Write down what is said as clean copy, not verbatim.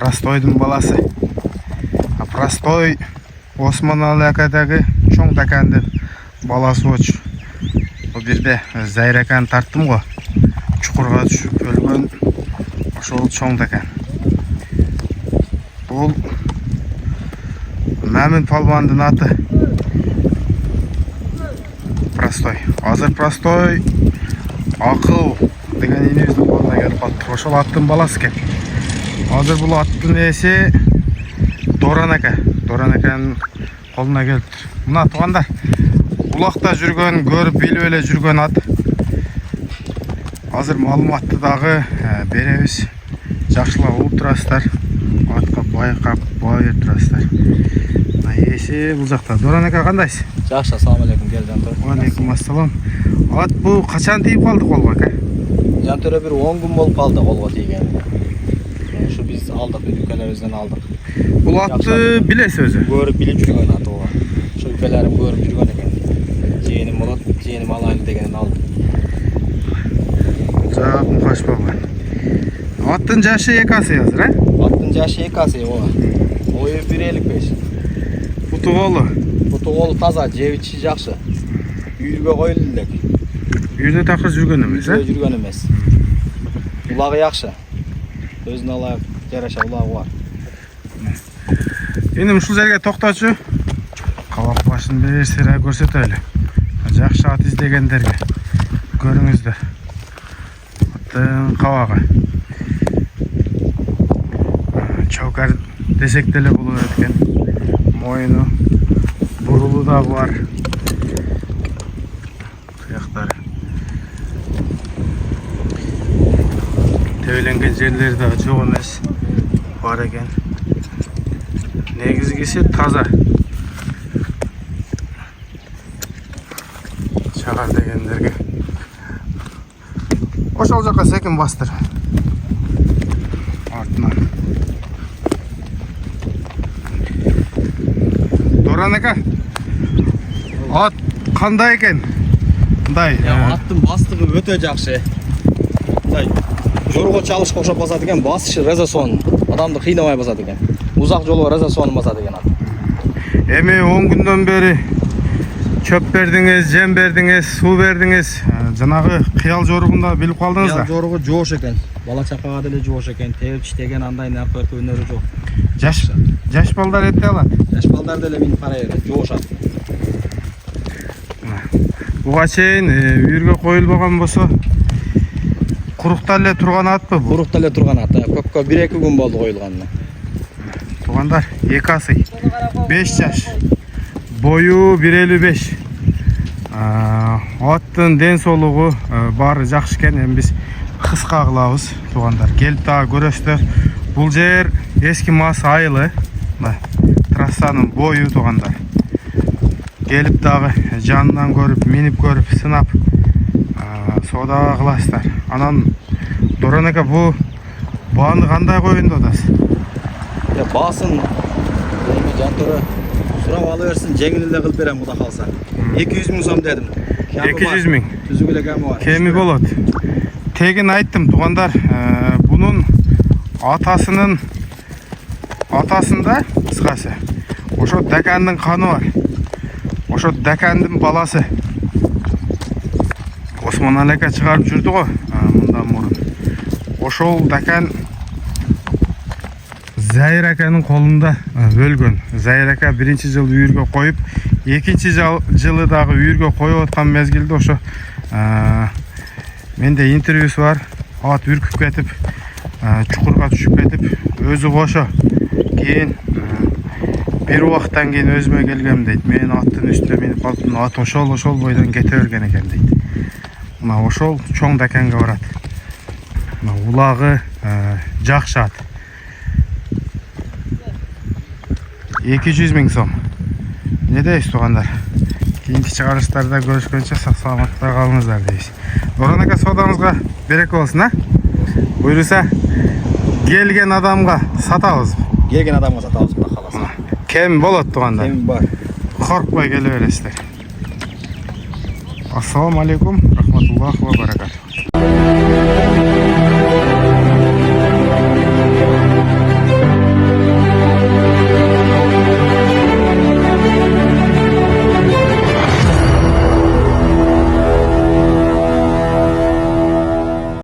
Простойдың баласы. Простой Османалы акадагы чоң даканды баласы оч. Бұл жерде Зайракан тарттым ғой. Чуқырға түшіп өлген ошол чоң дакан. Бұл Мәмін палбандың аты Простой. Азыр Простой ақыл деген енеміздің қолына келіп қалды. Ошол аттың баласы кен. Азыр бұл аттың есі Доранака. Доранаканың қолына келіп тұр. Мына туғандар, бұлақта жүрген, көріп белі жүрген ат. Азыр малыматты дағы береміз. Жақшылап ұлып тұрасыздар. Атқа байқап байып тұрасыздар. Есі бұл жақта. Доранака қандайсыз? Жақшы, ассаламу алейкум, кел Жантөре. Алейкум ассалам. Ат бұл қашан тиіп қалды қолға, ка? Жантөре бір 10 күн болып қалды қолға тиген. Şu biz aldık, ülkelerimizden aldık. Бұл атты білесіз өзі? Görüp bilip жүрген аты оға. Şu ülkelerim görüp жүрген екен. Жиенім болот, жиенім алайлы дегенін алдым. Жақын қаш болған. Аттың жашы екасы языр, Аттың жашы екасы оға. Ойы 1.55. Бұты қолы? Бұты қолы таза, жевичі жақшы. Үйірге қойылылық. Үйірде тақыр жүрген емес, Жүрген емес. Улағы яқшы. Өзін алайық, жараша улағы бар. Енді мұшыл жерге тоқтатшы. Қабақ башын берсері көрсет әлі. Жақшы ат іздегендерге көріңіздер. Аттың қабағы. Чаукар десектелі болу өткен. Мойыны, бұрылы да бар. Қияқтары. Төвленген жерлері де жоқ емес. Бар екен. Негізгесі таза. Шағар дегендерге. Ошол жаққа секін бастыр. Артынан. Доранака. Ат қандай екен? Аттың бастығы өте жақшы. Жорға çalışып оқшап басады екен, басышы резасон. Адамды қинамай басады екен. Ұзақ жолы резасон басады екен ат. Эми 10 күндөн бері чөп бердіңіз, жем бердіңіз, су бердіңіз. Жанағы қиял жорығында біліп қалдыңыз да? Қиял жорығы жош екен. Бала чақаға деле жош екен. Теуіп іштеген андай нәпөрті өнері жоқ. Жаш балдар етте алады? Жаш балдар деле мен қарай еді, жош ат. Бұға шейін үйірге қойылбаған болса, құруқтале тұрған ат па бұл? Құруқтале тұрған ат. Көпке 1-2 күн болды қойылғанына. Туғандар, 2 асый, 5 жаш, бойы 1.55. Аттың ден солығы бары жақшы кен, біз қысқа қылауыз туғандар. Келіп дағы көресіздер. Бұл жер ескі мас айлы, трассаның бойы туғандар. Келіп дағы жанынан көріп, меніп көріп, сынап, сода қыласыздар. Анан Доранака бұл бағанды қандай қойынды одасы? Басын Жантөре сұрап алы берсін, жеңілі қылып берем құда қалса. 200 мың сом дедім. 200 мың? Түзігілі кәмі бар. Кемі болады. Тегін айттым туғандар, бұның атасында қысқасы. Ошо дакандың қаны бар. Ошо дакандың баласы. Османалы ака шығарып жүрді ғой, мұндан мұрын. Ошол дакан Зайраканың қолында өлген. Зайрака 1-ші жыл үйірге қойып, 2-ші жылы дағы үйірге қойып отқан мезгілді ошо менде интервьюсы бар. Ат үркіп кетіп, чуқырға түшіп кетіп, өзі қошы. Кейін бір уақыттан кейін өзіме келгем дейді. Мен аттың үстіне меніп қалыптым, ат ошол бойдан кете берген екен дейді. Мына ошол чоң даканға барады. Улағы жақшы ат. 200 мың сом. Не дейсіз туғандар? Кейінгі шығарыстарда көрішкенше сақ-саламатта қалыңыздар дейсіз. Доранака содаңызға берекі болсын, бұйырса келген адамға сатауыз. Келген адамға сатауыз бұда қаласы. Кем болады туғандар? Кем бар. Қорқпай келе бересіздер. Ассаламу алейкум, рахматуллахи ва баракатух.